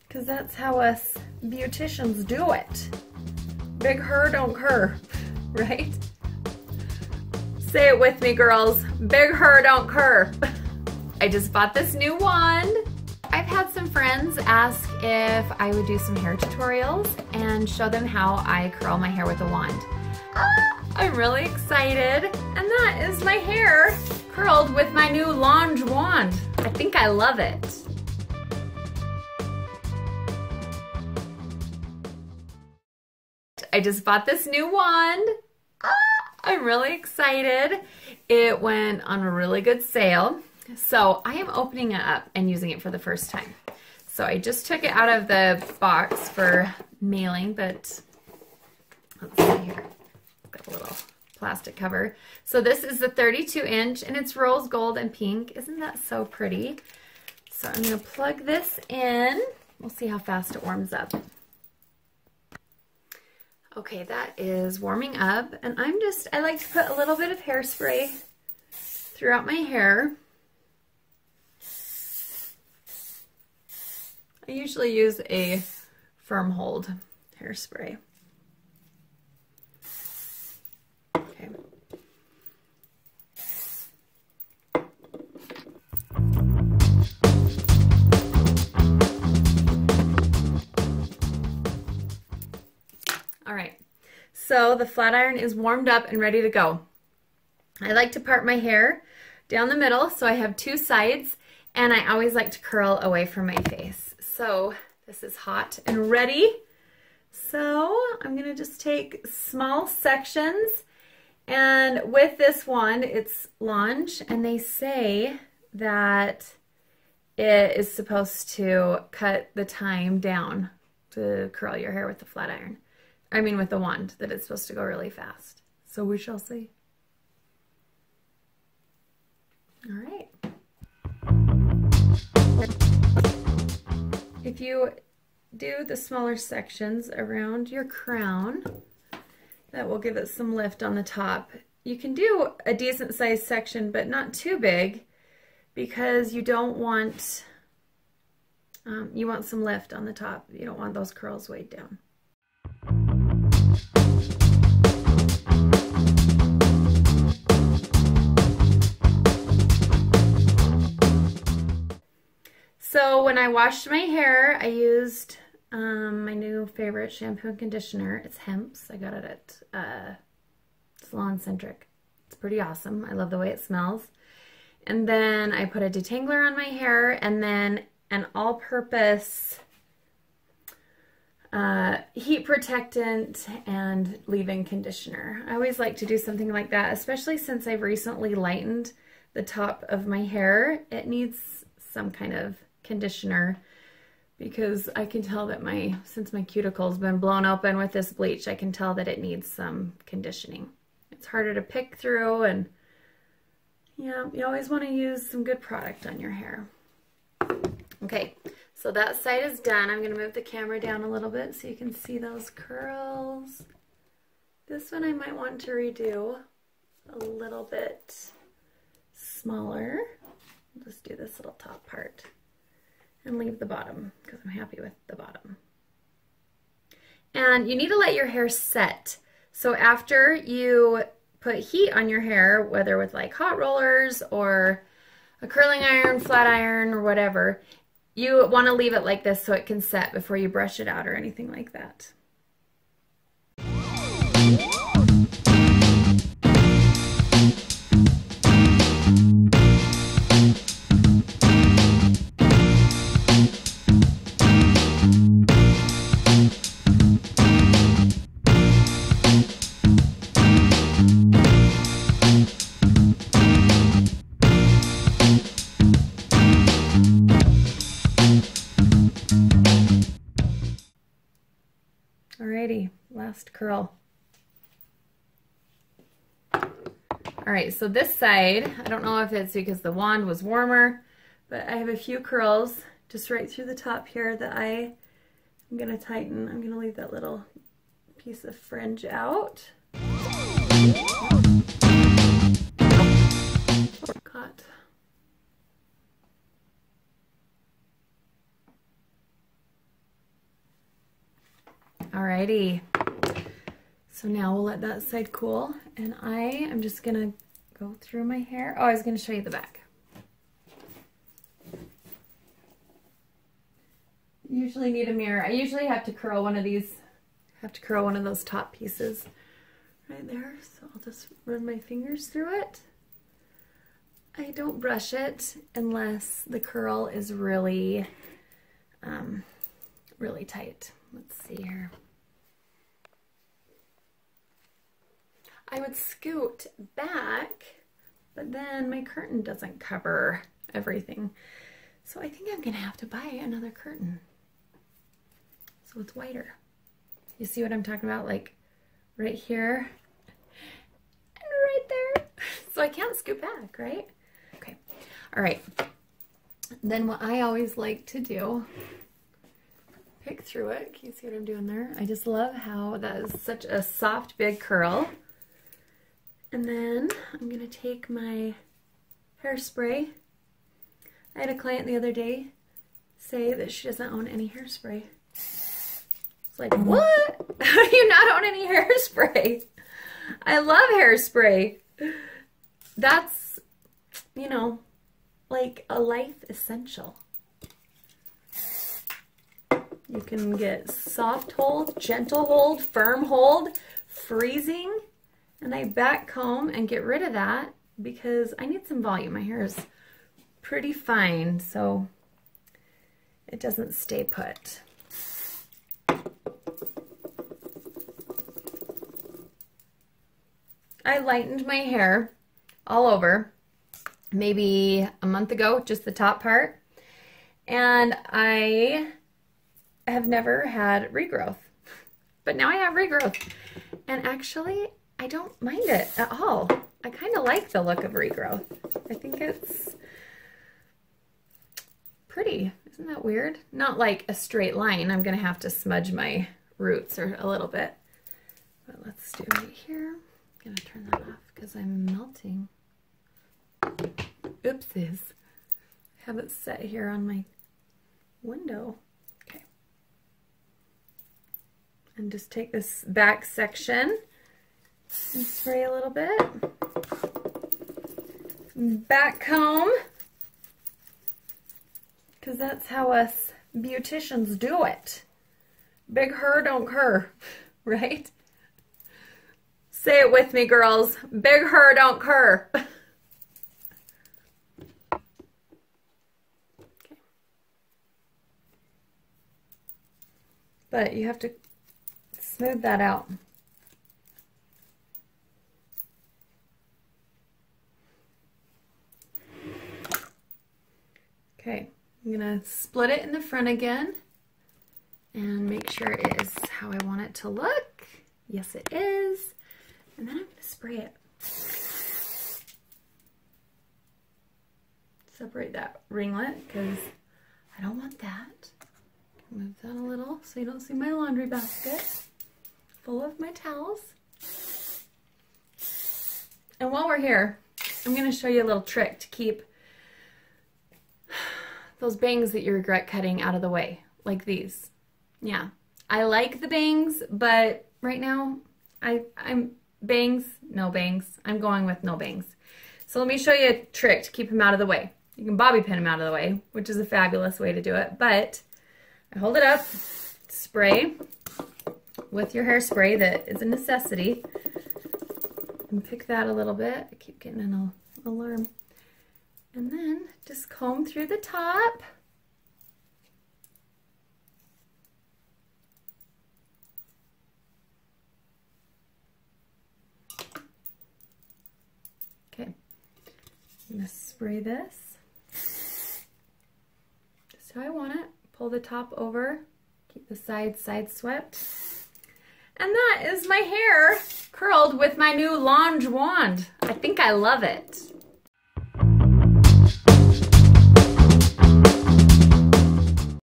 because that's how us beauticians do it. Big her, don't cur, right? Say it with me, girls. Big her, don't cur. I just bought this new wand. I've had some friends ask if I would do some hair tutorials and show them how I curl my hair with a wand. I'm really excited, and that is my hair curled with my new Lange wand. I think I love it. I just bought this new wand. I'm really excited. It went on a really good sale. So I am opening it up and using it for the first time. So I just took it out of the box for mailing, but let's see here. It's got a little plastic cover. So this is the 32-inch and it's rose gold and pink. Isn't that so pretty? So I'm going to plug this in. We'll see how fast it warms up. Okay, that is warming up, and I like to put a little bit of hairspray throughout my hair. I usually use a firm hold hairspray. Okay. All right, so the flat iron is warmed up and ready to go. I like to part my hair down the middle, so I have two sides, and I always like to curl away from my face. So this is hot and ready. So I'm gonna just take small sections, and with this wand, it's Lange, and they say that it is supposed to cut the time down to curl your hair with the flat iron. I mean with the wand, that it's supposed to go really fast. So we shall see. All right. If you do the smaller sections around your crown, that will give it some lift on the top. You can do a decent sized section, but not too big, because you don't want, you want some lift on the top. You don't want those curls weighed down. So when I washed my hair, I used my new favorite shampoo and conditioner. It's Hemp's. I got it at Salon Centric. It's pretty awesome. I love the way it smells. And then I put a detangler on my hair, and then an all-purpose heat protectant and leave-in conditioner. I always like to do something like that, especially since I've recently lightened the top of my hair. It needs some kind of conditioner, because I can tell that since my cuticle's been blown open with this bleach, I can tell that it needs some conditioning. It's harder to pick through, and you always want to use some good product on your hair. Okay, so that side is done. I'm going to move the camera down a little bit so you can see those curls. This one I might want to redo a little bit smaller. I'll just do this little top part and leave the bottom, because I'm happy with the bottom. And you need to let your hair set. So after you put heat on your hair, whether with like hot rollers or a curling iron, flat iron, or whatever, you want to leave it like this so it can set before you brush it out or anything like that. Alrighty, last curl. Alright, so this side, I don't know if it's because the wand was warmer, but I have a few curls just right through the top here that I'm going to tighten. I'm going to leave that little piece of fringe out. Cut. Alrighty. So now we'll let that side cool, and I am just gonna go through my hair. Oh, I was gonna show you the back. Usually need a mirror. I usually have to curl one of these, curl one of those top pieces right there. So I'll just run my fingers through it. I don't brush it unless the curl is really, really tight. Let's see here. I would scoot back, but then my curtain doesn't cover everything. So I think I'm gonna have to buy another curtain. So it's wider. You see what I'm talking about? Like right here and right there. So I can't scoot back, right? Okay, all right. Then what I always like to do, pick through it. Can you see what I'm doing there? I just love how that is such a soft, big curl. And then I'm gonna take my hairspray. I had a client the other day say that she doesn't own any hairspray. It's like, what? How do you not own any hairspray? I love hairspray. That's, you know, like a life essential. You can get soft hold, gentle hold, firm hold, freezing, and I back comb and get rid of that because I need some volume. My hair is pretty fine, so it doesn't stay put. I lightened my hair all over maybe a month ago, just the top part, and I have never had regrowth, but now I have regrowth, and actually I don't mind it at all. I kind of like the look of regrowth. I think it's pretty. Isn't that weird? Not like a straight line. I'm gonna have to smudge my roots or a little bit, but let's do right here. I'm gonna turn that off because I'm melting. Oopsies. I have it set here on my window. Okay. And just take this back section and spray a little bit. Back comb, because that's how us beauticians do it. Big her, don't cur, right? Say it with me, girls. Big her, don't cur. Okay. But you have to smooth that out. Okay, I'm gonna split it in the front again and make sure it is how I want it to look. Yes, it is. And then I'm gonna spray it. Separate that ringlet because I don't want that. Move that a little so you don't see my laundry basket full of my towels. And while we're here, I'm gonna show you a little trick to keep those bangs that you regret cutting out of the way, like these. Yeah, I like the bangs, but right now I'm bangs, no bangs. I'm going with no bangs. So let me show you a trick to keep them out of the way. You can bobby pin them out of the way, which is a fabulous way to do it, but I hold it up, spray with your hairspray that is a necessity, and pick that a little bit. I keep getting an alarm. And then just comb through the top. Okay, I'm gonna spray this just how I want it. Pull the top over, keep the sides side swept. And that is my hair curled with my new Lange wand. I think I love it.